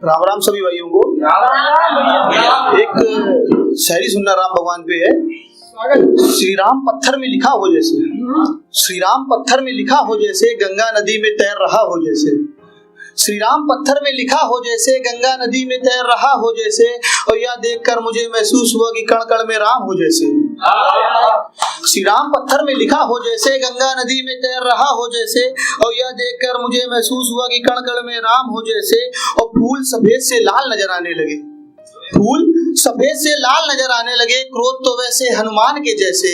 राम राम सभी भाइयों को। एक शायरी सुनना राम भगवान पे है। श्री राम पत्थर में लिखा हो जैसे, श्री राम पत्थर में लिखा हो जैसे, गंगा नदी में तैर रहा हो जैसे। श्री राम पत्थर में लिखा हो जैसे, गंगा नदी में तैर रहा हो जैसे, और यह देखकर मुझे महसूस हुआ कि कण कण में राम हो जैसे। श्री राम पत्थर में लिखा हो जैसे, गंगा नदी में तैर रहा हो जैसे, और यह देखकर मुझे महसूस हुआ कि कण कण में राम हो जैसे। और फूल सफेद से लाल नजर आने लगे, फूल सफेद से लाल नजर आने लगे। क्रोध तो वैसे हनुमान के जैसे,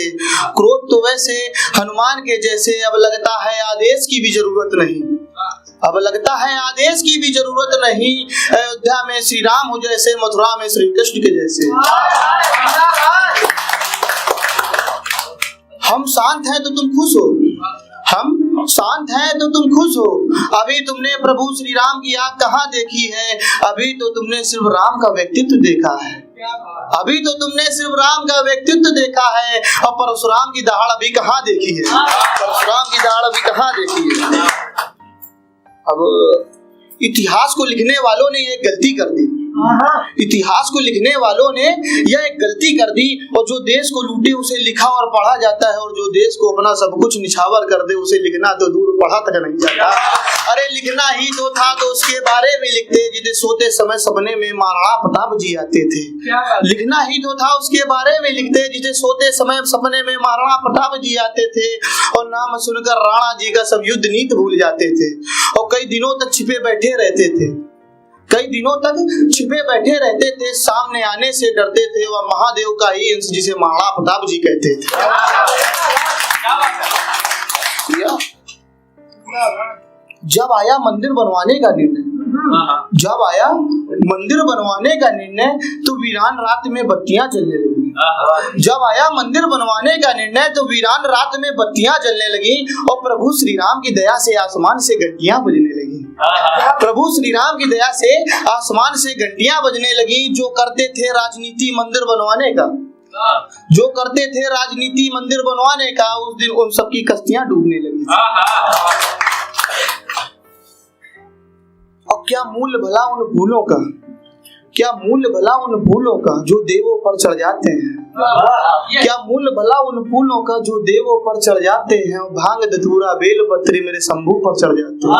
क्रोध तो वैसे हनुमान के जैसे। अब लगता है आदेश की भी जरूरत नहीं, अब लगता है आदेश की भी जरूरत नहीं। अयोध्या में श्री राम हो जैसे, मथुरा में श्री कृष्ण के जैसे। हम शांत हैं तो तुम खुश हो, हम शांत हैं तो तुम खुश हो। अभी तुमने प्रभु श्री राम की आग कहाँ देखी है, अभी तो तुमने सिर्फ राम का व्यक्तित्व देखा है, अभी तो तुमने सिर्फ राम का व्यक्तित्व देखा है। और परशुराम की दहाड़ अभी कहाँ देखी है, परशुराम की दहाड़ अभी कहाँ देखी है। अब इतिहास को लिखने वालों ने एक गलती कर दी, इतिहास को लिखने वालों ने यह एक गलती कर दी। और जो देश को लूटे उसे लिखा और पढ़ा जाता है, और जो देश को अपना सब कुछ निछावर कर दे उसे लिखना तो दूर पढ़ा तक नहीं जाता। अरे लिखना ही तो था तो उसके बारे में लिखते, जिसे सोते समय सपने में महाराणा प्रताप जी आते थे। लिखना ही तो था उसके बारे में लिखते, जिसे सोते समय सपने में महाराणा प्रताप जी आते थे। और नाम सुनकर राणा जी का सब युद्ध नीति भूल जाते थे, और कई दिनों तक छिपे बैठे रहते थे, कई दिनों तक छिपे बैठे रहते थे। सामने आने से डरते थे, वह महादेव का ही अंश जिसे महाराणा प्रताप जी कहते थे। जब आया मंदिर बनवाने का निर्णय, जब आया मंदिर बनवाने का निर्णय, तो वीरान रात में बत्तियां जलने लगी। जब आया मंदिर बनवाने का निर्णय, तो वीरान रात में बत्तियां जलने लगी। और प्रभु श्री राम की दया से आसमान से घंटियां बजने लगी, प्रभु श्री राम की दया से आसमान से घंटियां बजने लगी। जो करते थे राजनीति मंदिर बनवाने का, जो करते थे राजनीति मंदिर बनवाने का, उस दिन उन सबकी कश्तियां डूबने लगी। और क्या मूल्य भला उन फूलों का, क्या मूल्य भला उन फूलों का जो देवों पर चढ़ जाते हैं, क्या मूल्य भला उन फूलों का जो देवों पर चढ़ जाते हैं। भांग धतूरा बेल पत्री मेरे शंभू पर चढ़ जाते हैं।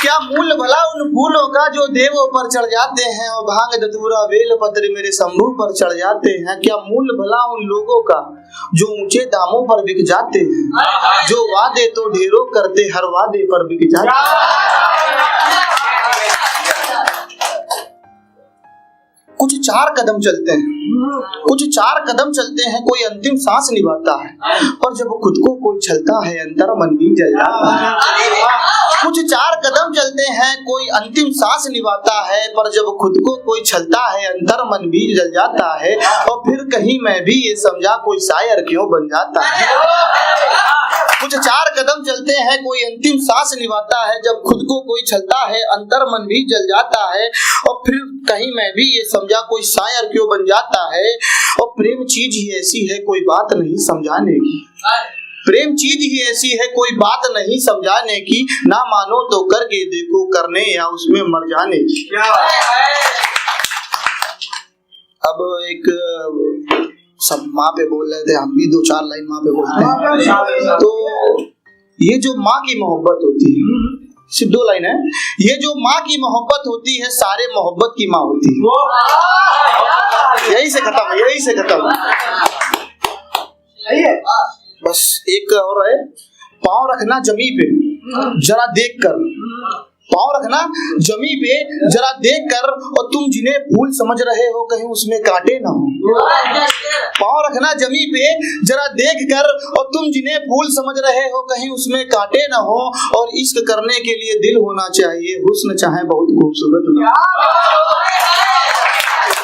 क्या मूल्य भला उन फूलों का जो देवों पर चढ़ जाते हैं, और भांग धतूरा बेल पत्री मेरे शंभू पर चढ़ जाते हैं। क्या मूल्य भला उन लोगों का जो ऊंचे दामों पर बिक जाते हैं, जो वादे तो ढेरों करते हर वादे पर बिक जाते हैं। कुछ चार कदम चलते हैं, कुछ चार कदम चलते हैं, कोई अंतिम सांस निभाता है, और जब खुद को कोई छलता है अंतर मन भी जल जाता है। कुछ चार कदम चलते हैं, कोई अंतिम सांस निभाता है, पर जब खुद को कोई छलता है अंतर मन भी जल जाता है। और फिर कहीं मैं भी ये समझा कोई शायर क्यों बन जाता है। कुछ चार कदम चलते हैं, कोई अंतिम सांस निभाता है, जब खुद को कोई छलता है अंतर मन भी जल जाता है। और फिर कहीं मैं भी ये समझा कोई शायर क्यों बन जाता है। और प्रेम चीज ही ऐसी है कोई बात नहीं समझाने की, प्रेम चीज ही ऐसी है कोई बात नहीं समझाने की। ना मानो तो करके देखो करने या उसमें मर जाने की। अब एक सब माँ पे बोल रहे थे, हम भी दो चार लाइन माँ पे बोलते हैं। तो ये जो माँ की मोहब्बत होती है, सिर्फ दो लाइन है, ये जो माँ की मोहब्बत होती है सारे मोहब्बत की माँ होती है। यही से खत्म, यही से खत्म। बस एक और है, पाँव रखना जमी पे जरा देख कर, पाँव रखना जमी पे जरा देख कर, और तुम जिन्हें फूल समझ रहे हो कहीं उसमें कांटे ना हो। पाँव रखना जमी पे जरा देख कर, और तुम जिन्हें फूल समझ रहे हो कहीं उसमें कांटे ना हो। और इश्क करने के लिए दिल होना चाहिए, हुस्न चाहे बहुत खूबसूरत ना।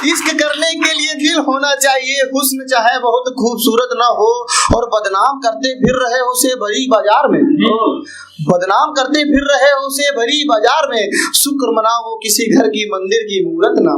इश्क करने के लिए दिल होना चाहिए, हुस्न चाहे बहुत खूबसूरत ना हो। और बदनाम करते फिर रहे हो से भरी बाजार में, बदनाम करते फिर रहे हो से भरी बाजार में, शुक्र मनाओ किसी घर की मंदिर की मूरत ना।